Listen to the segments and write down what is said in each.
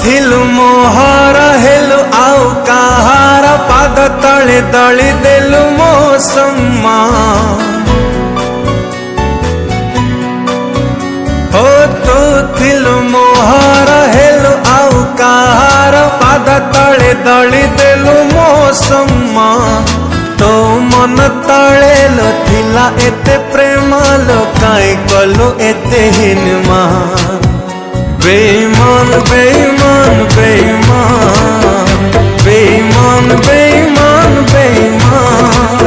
थिलु मोहर हेलु आउ कहार पाद तले दली देलु मो सम्मान। हो तू थिलु मोहर हेलु आउ कहार पाद तले दली देलु मो सम्मान। तो मन तले लो थिला एते प्रेम लो काई कलु एते हिनमा। बेईमान बेईमान बेईमान बेईमान बेईमान बेईमान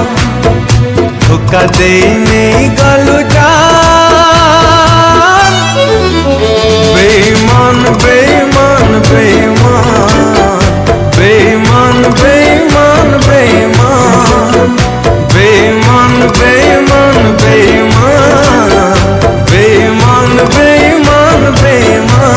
धोखा दे नहीं गलु जान। बेईमान बेईमान बेईमान बेईमान बेईमान बेईमान बेईमान बेईमान बेईमान बेईमान बेईमान बेईमान।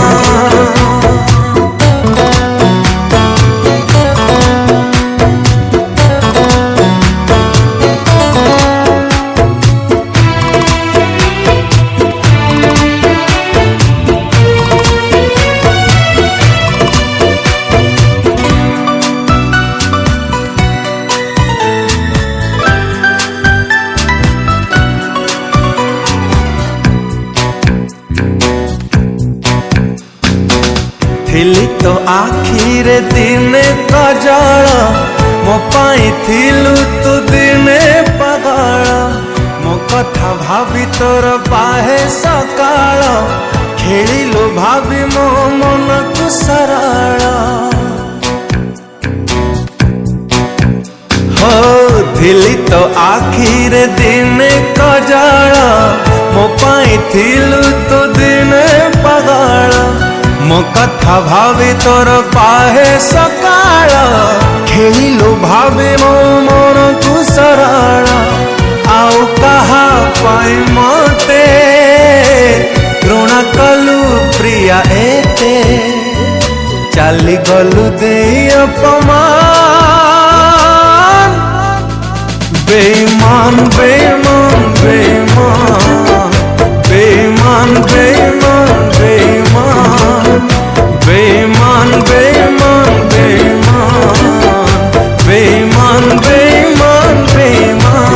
थिली तो आखिरे दिने कजल मो पाई थिलु तू दिने पगल। मो कथा भाभी तोर बाहे सकाल खेलिलु भाभी मो मन को सरल। हो थिली तो आखिरे दिने कजल मो पाई थिलु तू दिने पगल। मो कथा भावी तोर पाहे सकाल खेलिलु भावी मो मन को सरल। आउ कहा पाई मते घृणा कलु प्रिया एते चाली गलु दे अपमान। बेईमान बेईमान बेईमान बेईमान बेईमान बेईमान बेईमान बेईमान बेईमान बेईमान बेईमान बेईमान।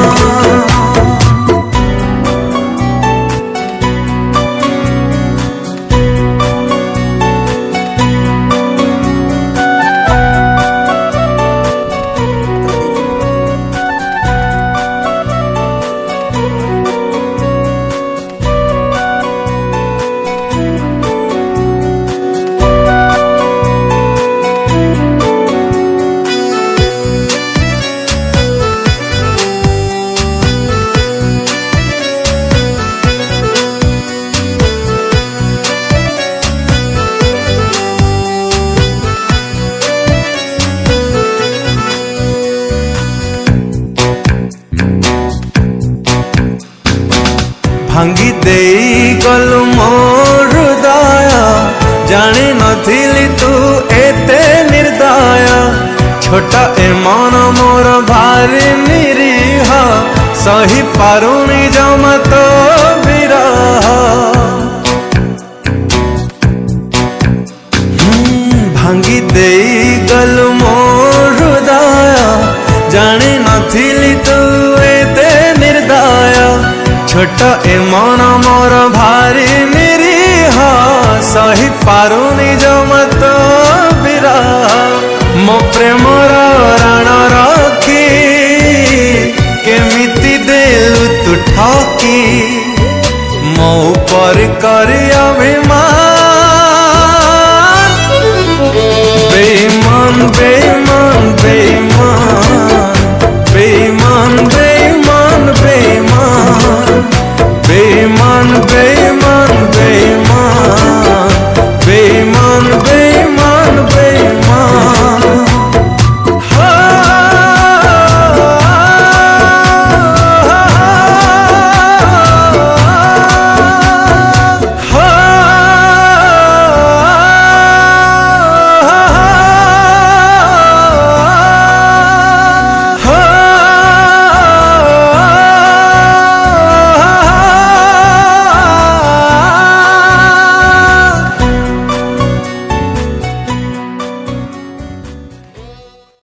भांगी दे गलु मोर हृदय जानी नथिली तू एते निर्दय। छोटा ए मन मोर भारी निरीह सही पारुनी जमा तो विरह। भांगी दे गलु मोर हृदय जानी नथिली तू एते निर्दय। छोटा ए मन मोर भारी निरीह सही पारुनी जमत विरह। मो प्रेमर राण रखी केमिति देलु तू ठकी। मो ऊपर कर